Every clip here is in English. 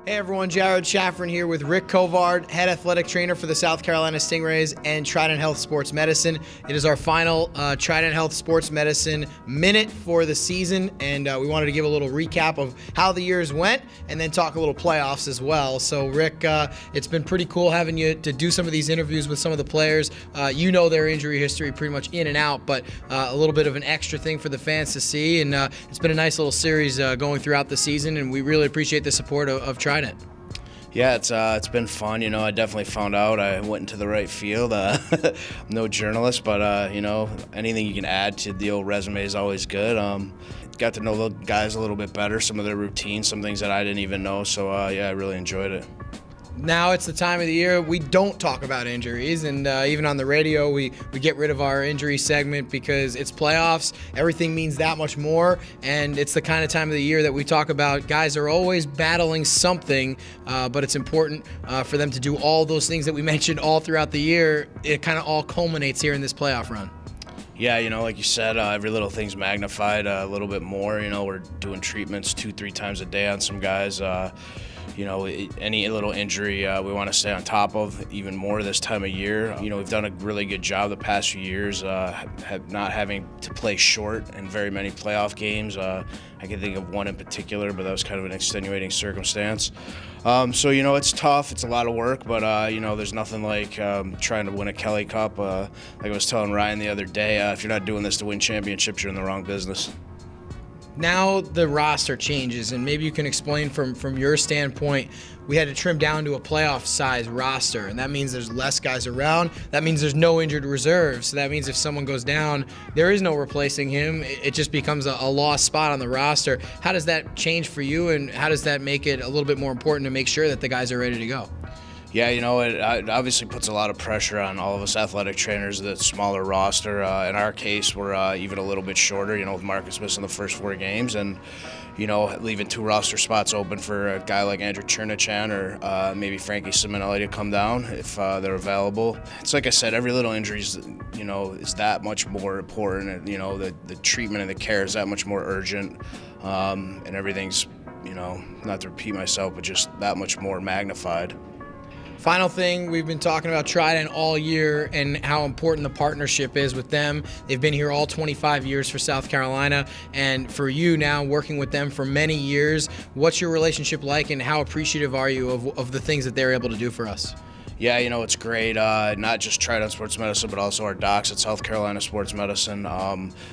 Hey everyone, Jared Shafran here with Rick Covard, head athletic trainer for the South Carolina Stingrays and Trident Health Sports Medicine. It is our final Trident Health Sports Medicine minute for the season, and we wanted to give a little recap of how the years went and then talk a little playoffs as well. So Rick, it's been pretty cool having you to do some of these interviews with some of the players. You know their injury history pretty much in and out, but a little bit of an extra thing for the fans to see, and it's been a nice little series going throughout the season, and we really appreciate the support of Trident. Yeah, it's been fun. You know, I definitely found out I went into the right field. I'm no journalist, but you know, anything you can add to the old resume is always good. Got to know the guys a little bit better, some of their routines, some things that I didn't even know. So yeah, I really enjoyed it. Now it's the time of the year we don't talk about injuries, and even on the radio we get rid of our injury segment because it's playoffs. Everything means that much more, and it's the kind of time of the year that we talk about guys are always battling something, but it's important for them to do all those things that we mentioned all throughout the year. It kind of all culminates here in this playoff run. Yeah, you know, like you said, every little thing's magnified a little bit more. You know, we're doing treatments 2-3 times a day on some guys. You know, any little injury we want to stay on top of even more this time of year. You know, we've done a really good job the past few years not having to play short in very many playoff games. I can think of one in particular, but that was kind of an extenuating circumstance. So, you know, it's tough. It's a lot of work, but, you know, there's nothing like trying to win a Kelly Cup. Like I was telling Ryan the other day, if you're not doing this to win championships, you're in the wrong business. Now the roster changes, and maybe you can explain from your standpoint. We had to trim down to a playoff size roster, and that means there's less guys around. That means there's no injured reserves. So that means if someone goes down, there is no replacing him. It just becomes a lost spot on the roster. How does that change for you, and how does that make it a little bit more important to make sure that the guys are ready to go? Yeah, you know, it obviously puts a lot of pressure on all of us athletic trainers, the smaller roster. In our case, we're even a little bit shorter, you know, with Marcus missing the first 4 games and, you know, leaving 2 roster spots open for a guy like Andrew Chernichan or maybe Frankie Simonelli to come down if they're available. It's like I said, every little injury is, you know, is that much more important. And, you know, the treatment and the care is that much more urgent. And everything's, you know, not to repeat myself, but just that much more magnified. Final thing, we've been talking about Trident all year and how important the partnership is with them. They've been here all 25 years for South Carolina, and for you now working with them for many years, what's your relationship like and how appreciative are you of the things that they're able to do for us? Yeah, you know, it's great, not just Trident Sports Medicine, but also our docs at South Carolina Sports Medicine.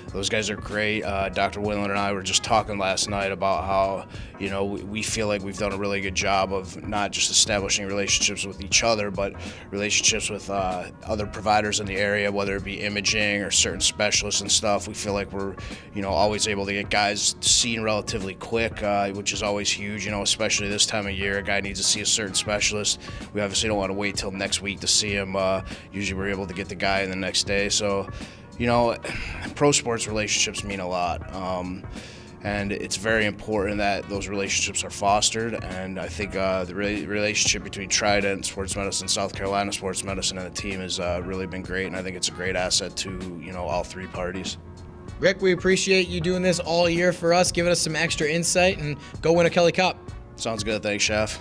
Those guys are great. Dr. Windler and I were just talking last night about how, you know, we feel like we've done a really good job of not just establishing relationships with each other, but relationships with other providers in the area, whether it be imaging or certain specialists and stuff. We feel like we're, you know, always able to get guys seen relatively quick, which is always huge, you know, especially this time of year. A guy needs to see a certain specialist. We obviously don't want to wait till next week to see him. Usually we're able to get the guy in the next day. So, you know, pro sports relationships mean a lot. And it's very important that those relationships are fostered. And I think the relationship between Trident Sports Medicine, South Carolina Sports Medicine, and the team has really been great. And I think it's a great asset to, you know, all 3 parties. Rick, we appreciate you doing this all year for us, giving us some extra insight, and go win a Kelly Cup. Sounds good. Thanks, Chef.